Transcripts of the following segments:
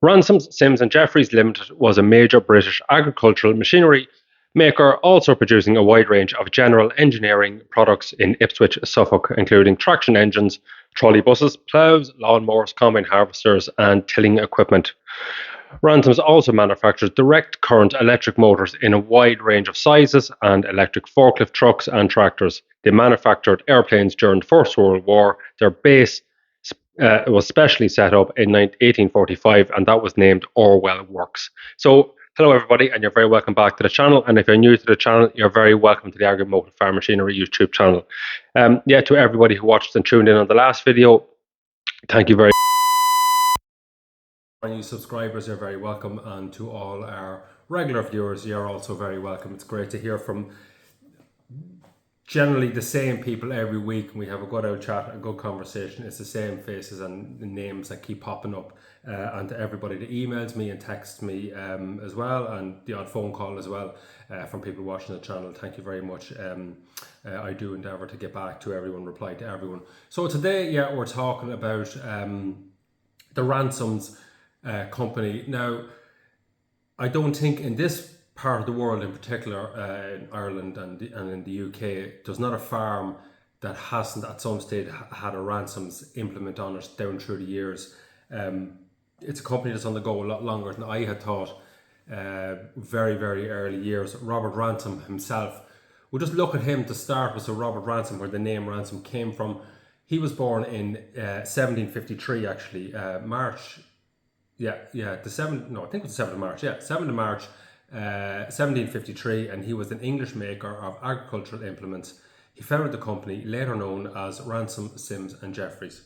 Ransom Sims and Jeffries Limited was a major British agricultural machinery maker, also producing a wide range of general engineering products in Ipswich, Suffolk, including traction engines, trolley buses, ploughs, lawnmowers, combine harvesters, and tilling equipment. Ransoms also manufactures direct current electric motors in a wide range of sizes and electric forklift trucks and tractors. They manufactured airplanes during the First World War. Their base was specially set up in 1845, and that was named Orwell Works. So, hello everybody, and you're very welcome back to the channel. And if you're new to the channel, you're very welcome to the Agri-Motive Farm Machinery YouTube channel. To everybody who watched and tuned in on the last video, thank you very much. Our new subscribers, you're very welcome, and to all our regular viewers, you're also very welcome. It's great to hear from generally the same people every week. We have a good old chat, a good conversation. It's the same faces and names that keep popping up, and to everybody that emails me and texts me as well, and the odd phone call as well from people watching the channel. Thank you very much. I do endeavour to get back to everyone, reply to everyone. So today, we're talking about the Ransoms company. Now, I don't think in this part of the world, in particular in Ireland and in the UK, there's not a farm that hasn't at some stage had a Ransoms implement on it down through the years. It's a company that's on the go a lot longer than I had thought. Very, very early years. Robert Ransom himself. We'll just look at him to start with. So Robert Ransom, where the name Ransom came from. He was born in 1753, actually, March. I think it was the 7th of March. 7th of March, 1753, and he was an English maker of agricultural implements. He founded the company, later known as Ransom, Sims and Jeffries.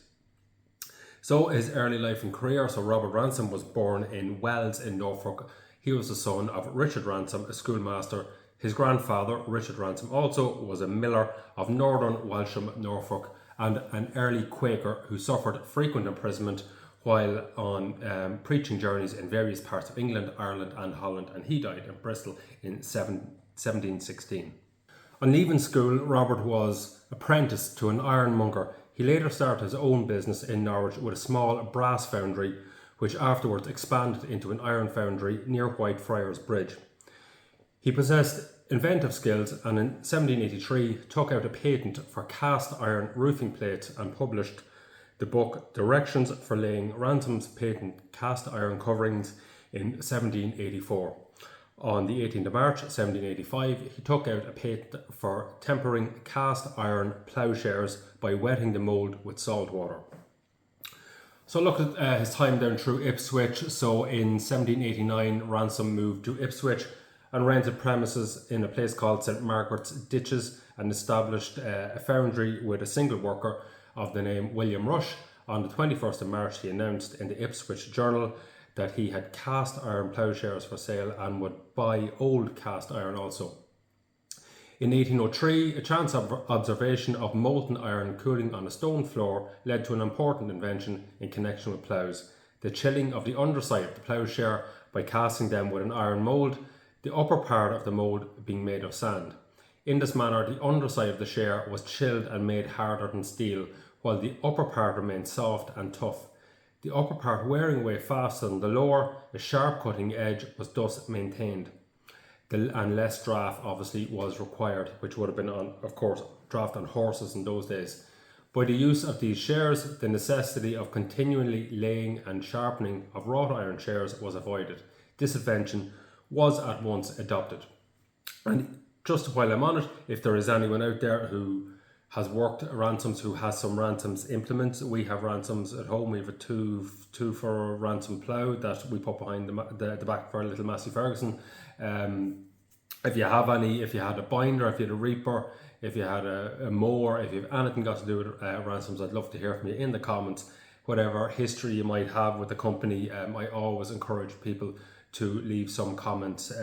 So his early life and career. So Robert Ransom was born in Wells in Norfolk. He was the son of Richard Ransom, a schoolmaster. His grandfather, Richard Ransom, also was a miller of northern Walsham, Norfolk, and an early Quaker who suffered frequent imprisonment while on preaching journeys in various parts of England, Ireland and Holland, and he died in Bristol in 1716. On leaving school, Robert was apprenticed to an ironmonger. He later started his own business in Norwich with a small brass foundry, which afterwards expanded into an iron foundry near Whitefriars Bridge. He possessed inventive skills and in 1783 took out a patent for cast iron roofing plates and published the book Directions for Laying Ransom's Patent Cast Iron Coverings in 1784. On the 18th of March 1785, he took out a patent for tempering cast iron ploughshares by wetting the mould with salt water. So look at his time down through Ipswich. So in 1789, Ransom moved to Ipswich and rented premises in a place called St Margaret's Ditches and established a foundry with a single worker of the name William Rush. On the 21st of March, he announced in the Ipswich Journal that he had cast iron ploughshares for sale and would buy old cast iron also. In 1803, a chance observation of molten iron cooling on a stone floor led to an important invention in connection with ploughs: the chilling of the underside of the ploughshare by casting them with an iron mould, the upper part of the mould being made of sand. In this manner, the underside of the share was chilled and made harder than steel, while the upper part remained soft and tough. The upper part wearing away faster than the lower, a sharp cutting edge was thus maintained. And less draft obviously was required, which would have been on, of course, draft on horses in those days. By the use of these shares, the necessity of continually laying and sharpening of wrought iron shares was avoided. This invention was at once adopted. And just while I'm on it, if there is anyone out there who has worked Ransoms, who has some Ransoms implements, we have Ransoms at home. We have a two for a Ransom plough that we put behind the back for a little Massey Ferguson. If you have any, if you had a binder, if you had a reaper, if you had a mower, if you have anything got to do with Ransoms, I'd love to hear from you in the comments. Whatever history you might have with the company, I always encourage people to leave some comments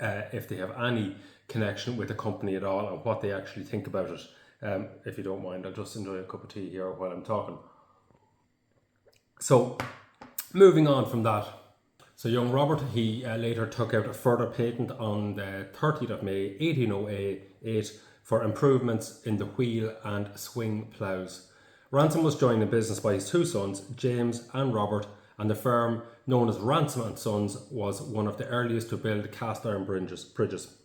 if they have any connection with the company at all and what they actually think about it. If you don't mind, I'll just enjoy a cup of tea here while I'm talking. So moving on from that, so young Robert, he later took out a further patent on the 30th of May 1808 for improvements in the wheel and swing ploughs. Ransom was joined in business by his two sons, James and Robert, and the firm, known as Ransom Sons, was one of the earliest to build cast iron bridges.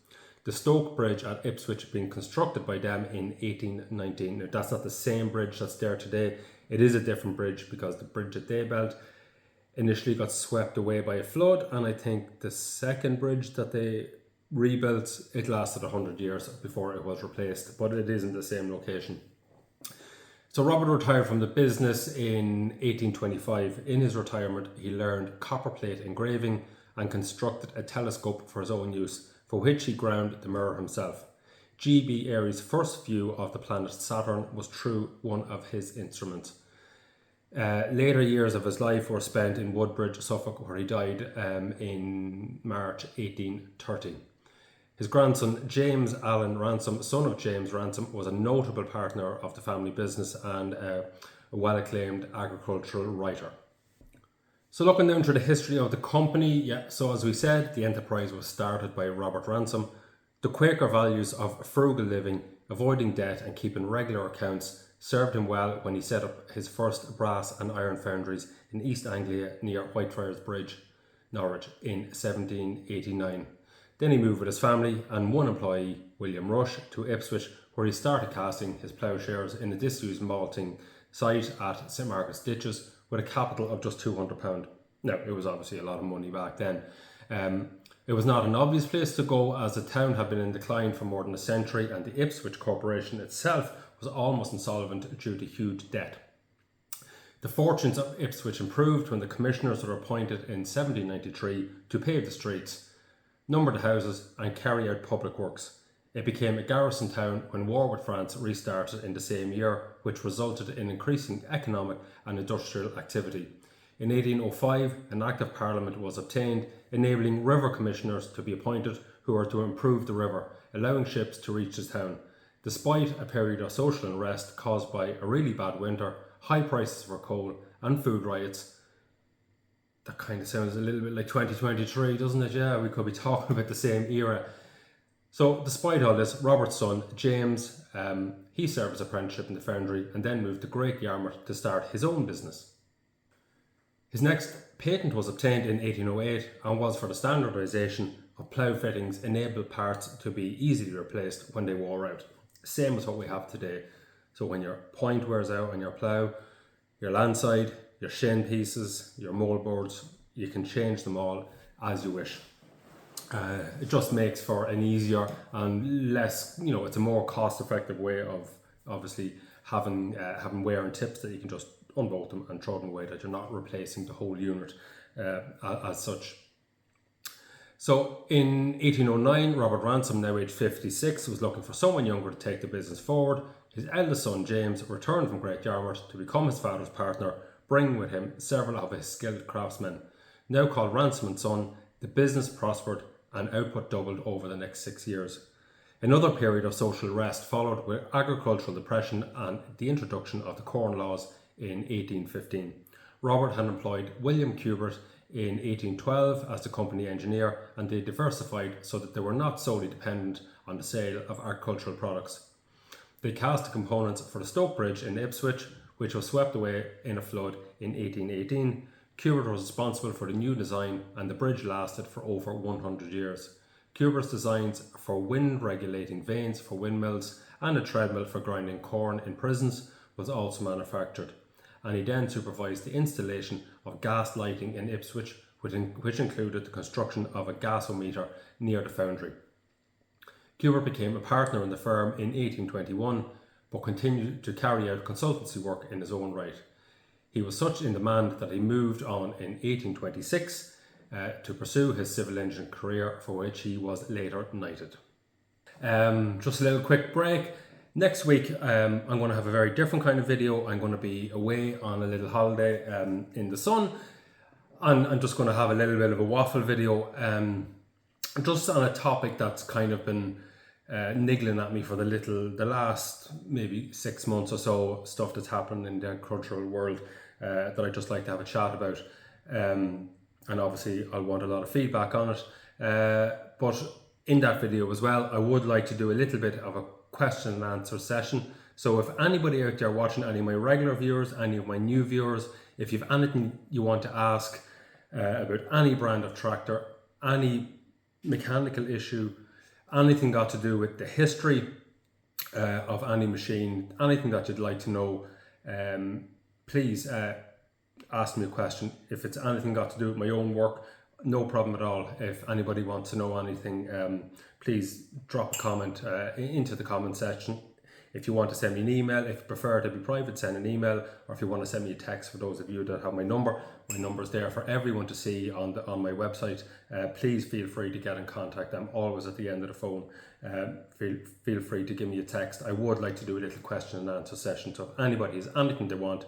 The Stoke Bridge at Ipswich being constructed by them in 1819. Now, that's not the same bridge that's there today. It is a different bridge because the bridge that they built initially got swept away by a flood, and I think the second bridge that they rebuilt, it lasted 100 years before it was replaced, but it is in the same location. So Robert retired from the business in 1825. In his retirement, he learned copperplate engraving and constructed a telescope for his own use, for which he ground the mirror himself. G.B. Airy's first view of the planet Saturn was through one of his instruments. Later years of his life were spent in Woodbridge, Suffolk, where he died in March 1830. His grandson, James Allen Ransom, son of James Ransom, was a notable partner of the family business and a well-acclaimed agricultural writer. So looking down through the history of the company, so as we said, the enterprise was started by Robert Ransom. The Quaker values of frugal living, avoiding debt and keeping regular accounts served him well when he set up his first brass and iron foundries in East Anglia near Whitefriars Bridge, Norwich, in 1789. Then he moved with his family and one employee, William Rush, to Ipswich, where he started casting his ploughshares in a disused malting site at St Margaret's Ditches with a capital of just £200. Now, it was obviously a lot of money back then. It was not an obvious place to go, as the town had been in decline for more than a century and the Ipswich Corporation itself was almost insolvent due to huge debt. The fortunes of Ipswich improved when the commissioners were appointed in 1793 to pave the streets, number the houses and carry out public works. It became a garrison town when war with France restarted in the same year, which resulted in increasing economic and industrial activity. In 1805, an Act of Parliament was obtained, enabling river commissioners to be appointed who were to improve the river, allowing ships to reach the town. Despite a period of social unrest caused by a really bad winter, high prices for coal and food riots. That kind of sounds a little bit like 2023, doesn't it? Yeah, we could be talking about the same era. So despite all this, Robert's son, James, he served his apprenticeship in the foundry and then moved to Great Yarmouth to start his own business. His next patent was obtained in 1808 and was for the standardisation of plough fittings, enable parts to be easily replaced when they wore out. Same as what we have today. So when your point wears out on your plough, your landside, your shin pieces, your moldboards, you can change them all as you wish. It just makes for an easier and less, it's a more cost-effective way of obviously having wear and tips that you can just unbolt them and throw them away, that you're not replacing the whole unit as such. So in 1809, Robert Ransom, now aged 56, was looking for someone younger to take the business forward. His eldest son, James, returned from Great Yarmouth to become his father's partner, bringing with him several of his skilled craftsmen. Now called Ransom and Son, the business prospered and output doubled over the next 6 years. Another period of social rest followed with agricultural depression and the introduction of the Corn Laws in 1815. Robert had employed William Kubert in 1812 as the company engineer, and they diversified so that they were not solely dependent on the sale of agricultural products. They cast the components for the Stoke Bridge in Ipswich, which was swept away in a flood in 1818. Kubert was responsible for the new design, and the bridge lasted for over 100 years. Kubert's designs for wind regulating vanes for windmills and a treadmill for grinding corn in prisons was also manufactured, and he then supervised the installation of gas lighting in Ipswich, which included the construction of a gasometer near the foundry. Kubert became a partner in the firm in 1821, but continued to carry out consultancy work in his own right. He was such in demand that he moved on in 1826 to pursue his civil engineering career, for which he was later knighted. Just a little quick break. Next week, I'm going to have a very different kind of video. I'm going to be away on a little holiday in the sun, and I'm just going to have a little bit of a waffle video, just on a topic that's kind of been niggling at me for the last maybe 6 months or so, stuff that's happened in the agricultural world that I'd just like to have a chat about. And obviously I'll want a lot of feedback on it. But in that video as well, I would like to do a little bit of a question and answer session. So if anybody out there watching, any of my regular viewers, any of my new viewers, If you've anything you want to ask about any brand of tractor, any mechanical issue, anything got to do with the history of any machine, anything that you'd like to know, please ask me a question. If it's anything got to do with my own work, no problem at all. If anybody wants to know anything, please drop a comment into the comment section. If you want to send me an email, if you prefer to be private, send an email, or if you want to send me a text, for those of you that have my number is there for everyone to see on my website. Please feel free to get in contact. I'm always at the end of the phone. Feel free to give me a text. I would like to do a little question and answer session, so if anybody has anything they want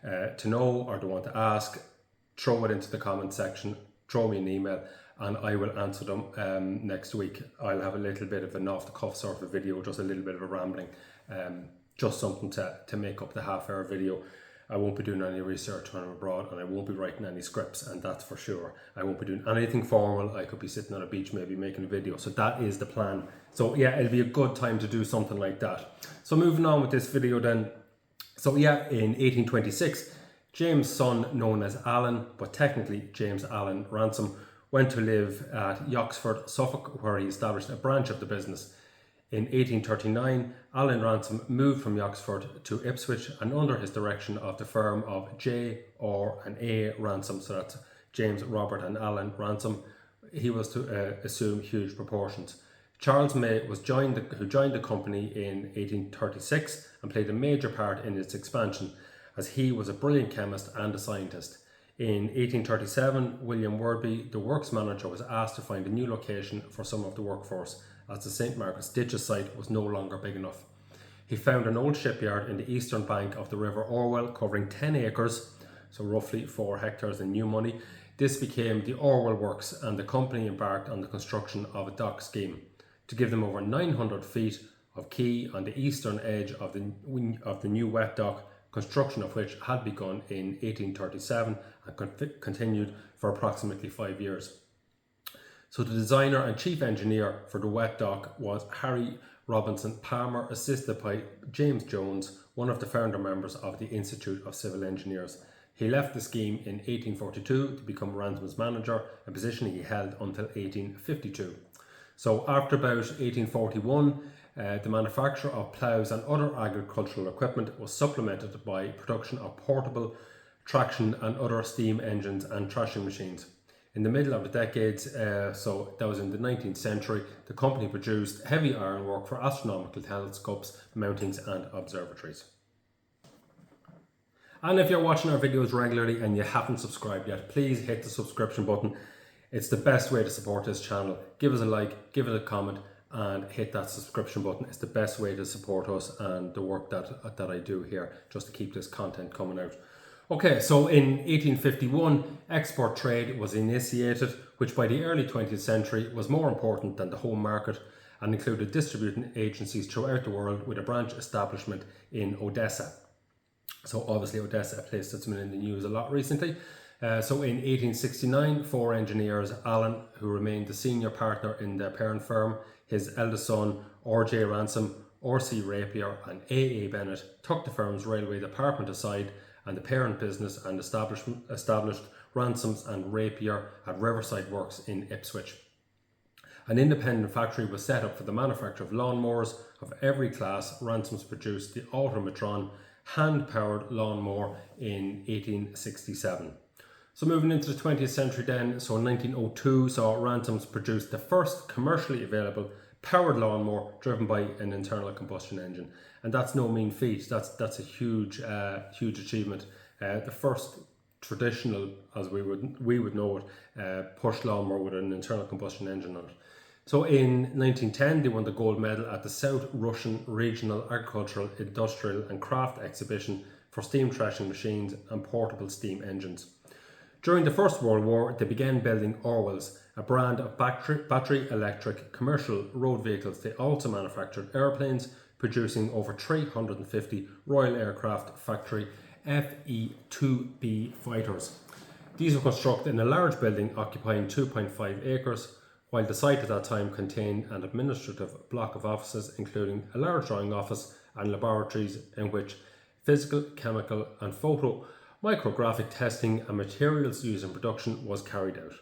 to know or they want to ask, throw it into the comment section, throw me an email, and I will answer them next week. I'll have a little bit of an off-the-cuff sort of video, just a little bit of a rambling, just something to make up the half-hour video. I won't be doing any research when I'm abroad, and I won't be writing any scripts, and that's for sure. I won't be doing anything formal. I could be sitting on a beach maybe making a video, so that is the plan. So yeah, it'll be a good time to do something like that. So moving on with this video then. So yeah, in 1826, James' son, known as Alan, but technically James Allen Ransom, went to live at Yoxford, Suffolk, where he established a branch of the business. In 1839, Alan Ransom moved from Yoxford to Ipswich, and under his direction of the firm of J. R. and A. Ransom, so that's James, Robert and Alan Ransom, he was to assume huge proportions. Charles May who joined the company in 1836 and played a major part in its expansion, as he was a brilliant chemist and a scientist. In 1837, William Wordby, the works manager, was asked to find a new location for some of the workforce, as the St. Margaret's Ditches site was no longer big enough. He found an old shipyard in the eastern bank of the River Orwell, covering 10 acres, so roughly 4 hectares in new money. This became the Orwell Works, and the company embarked on the construction of a dock scheme to give them over 900 feet of quay on the eastern edge of the new wet dock, construction of which had begun in 1837 and continued for approximately 5 years. So the designer and chief engineer for the wet dock was Harry Robinson Palmer, assisted by James Jones, one of the founder members of the Institute of Civil Engineers. He left the scheme in 1842 to become Ransom's manager, a position he held until 1852. So after about 1841, the manufacture of ploughs and other agricultural equipment was supplemented by production of portable traction and other steam engines and thrashing machines. In the middle of the decades, so that was in the 19th century, the company produced heavy ironwork for astronomical telescopes, mountings and observatories. And if you're watching our videos regularly and you haven't subscribed yet, please hit the subscription button. It's the best way to support this channel. Give us a like, give it a comment, and hit that subscription button. It's the best way to support us and the work that I do here, just to keep this content coming out. Okay, so in 1851, export trade was initiated, which by the early 20th century was more important than the home market and included distributing agencies throughout the world, with a branch establishment in Odessa. So obviously Odessa, a place that's been in the news a lot recently. So in 1869, 4 engineers, Alan, who remained the senior partner in the parent firm, his eldest son, R.J. Ransom, R.C. Rapier and A.A. Bennett, took the firm's railway department aside and the parent business and established Ransoms and Rapier at Riverside Works in Ipswich. An independent factory was set up for the manufacture of lawnmowers of every class. Ransoms produced the Automatron hand-powered lawnmower in 1867. So moving into the 20th century then, so in 1902 saw Ransoms produced the first commercially available powered lawnmower driven by an internal combustion engine. And that's no mean feat. That's a huge achievement. The first traditional, as we would know it, push lawnmower with an internal combustion engine on it. So in 1910 they won the gold medal at the South Russian Regional Agricultural, Industrial and Craft Exhibition for steam thrashing machines and portable steam engines. During the First World War, they began building Orwells, a brand of battery electric commercial road vehicles. They also manufactured airplanes, producing over 350 Royal Aircraft Factory FE-2B fighters. These were constructed in a large building occupying 2.5 acres, while the site at that time contained an administrative block of offices, including a large drawing office and laboratories in which physical, chemical and photo Micrographic testing and materials used in production was carried out.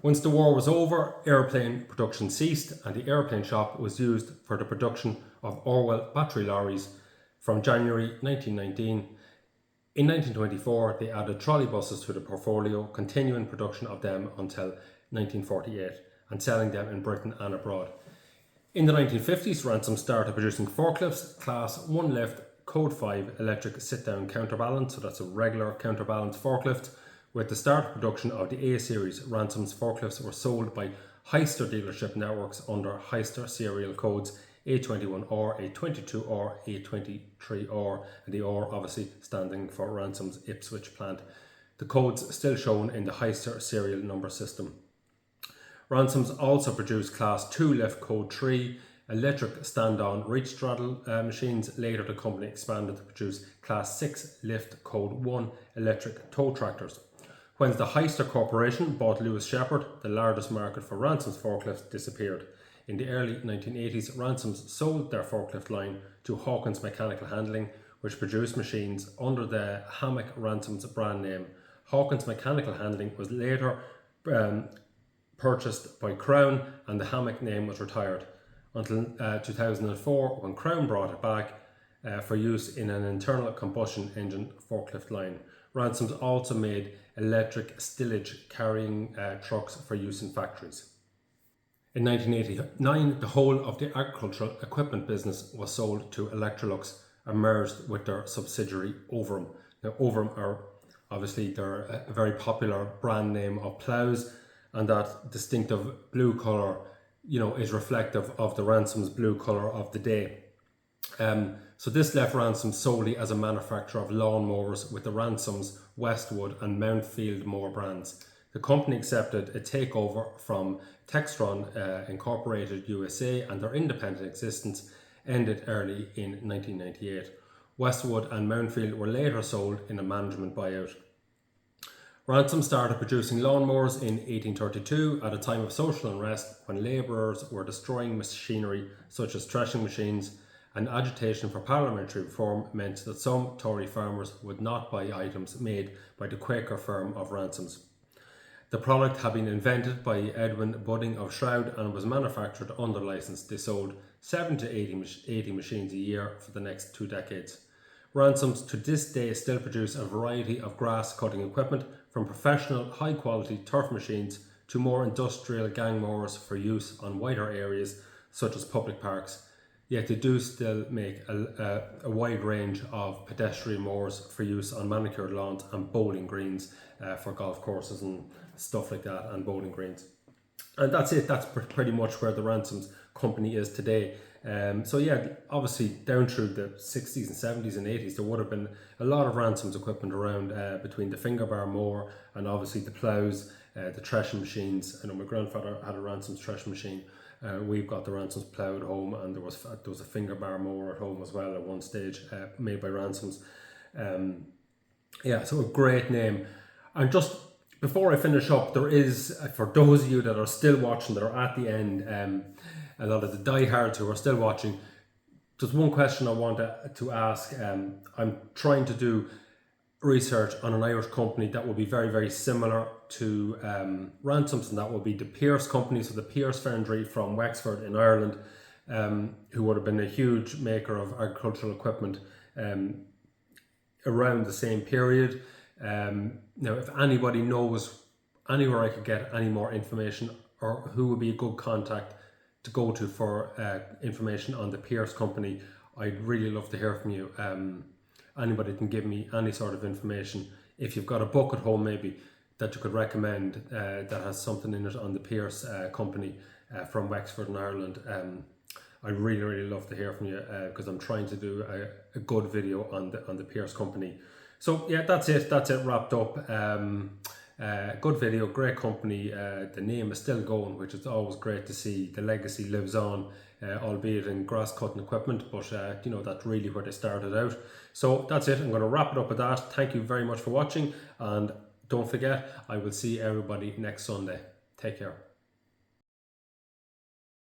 Once the war was over, airplane production ceased and the airplane shop was used for the production of Orwell battery lorries from January 1919. In 1924, they added trolleybuses to the portfolio, continuing production of them until 1948 and selling them in Britain and abroad. In the 1950s, Ransom started producing forklifts, class 1 lift, code 5 electric sit-down counterbalance, so that's a regular counterbalance forklift. With the start of production of the A series, Ransom's forklifts were sold by Hyster dealership networks under Hyster serial codes A21R, A22R, A23R, and the R obviously standing for Ransom's Ipswich plant. The codes still shown in the Hyster serial number system. Ransom's also produced class 2 lift code 3 electric stand-on reach straddle machines. Later the company expanded to produce class 6 lift code 1 electric tow tractors. When the Hyster Corporation bought Lewis Shepherd, the largest market for Ransom's forklifts disappeared. In the early 1980s, Ransom's sold their forklift line to Hawkins Mechanical Handling, which produced machines under the Hammock Ransom's brand name. Hawkins Mechanical Handling was later purchased by Crown and the Hammock name was retired until 2004 when Crown brought it back for use in an internal combustion engine forklift line. Ransom's also made electric stillage carrying trucks for use in factories. In 1989, the whole of the agricultural equipment business was sold to Electrolux and merged with their subsidiary Overham. Now, Overham are obviously they're a very popular brand name of ploughs, and that distinctive blue colour, is reflective of the Ransom's blue colour of the day. So this left Ransom solely as a manufacturer of lawnmowers with the Ransom's, Westwood and Mountfield mower brands. The company accepted a takeover from Textron Incorporated USA, and their independent existence ended early in 1998. Westwood and Mountfield were later sold in a management buyout. Ransom started producing lawnmowers in 1832 at a time of social unrest when labourers were destroying machinery such as threshing machines, and agitation for parliamentary reform meant that some Tory farmers would not buy items made by the Quaker firm of Ransom's. The product had been invented by Edwin Budding of Shroud and was manufactured under licence. They sold 70 to 80 machines a year for the next 2 decades. Ransoms to this day still produce a variety of grass cutting equipment, from professional high quality turf machines to more industrial gang mowers for use on wider areas such as public parks. Yet they do still make a wide range of pedestrian mowers for use on manicured lawns and bowling greens for golf courses and stuff like that, and bowling greens. And that's it. That's pretty much where the Ransoms company is today. So yeah, obviously down through the 60s and 70s and 80s, there would have been a lot of Ransom's equipment around between the finger bar mower and obviously the ploughs, the threshing machines. I know my grandfather had a Ransom's threshing machine. We've got the Ransom's plough at home, and there was a finger bar mower at home as well at one stage, made by Ransom's. So a great name. And just before I finish up, there is, for those of you that are still watching, that are at the end, a lot of the diehards who are still watching, just one question I want to ask. I'm trying to do research on an Irish company that will be very, very similar to Ransom's, and that will be the Pierce company. So the Pierce Foundry from Wexford in Ireland, who would have been a huge maker of agricultural equipment around the same period. Now, if anybody knows anywhere I could get any more information, or who would be a good contact to go to for information on the Pierce company, I'd really love to hear from you. Anybody can give me any sort of information. If you've got a book at home maybe that you could recommend that has something in it on the Pierce company from Wexford in Ireland, I'd really, really love to hear from you, because I'm trying to do a good video on the Pierce company. So yeah, that's it wrapped up. Good video, great company. The name is still going, which is always great to see. The legacy lives on, albeit in grass cutting equipment, but that's really where they started out. So that's it. I'm going to wrap it up with that. Thank you very much for watching, and don't forget, I will see everybody next Sunday. Take care.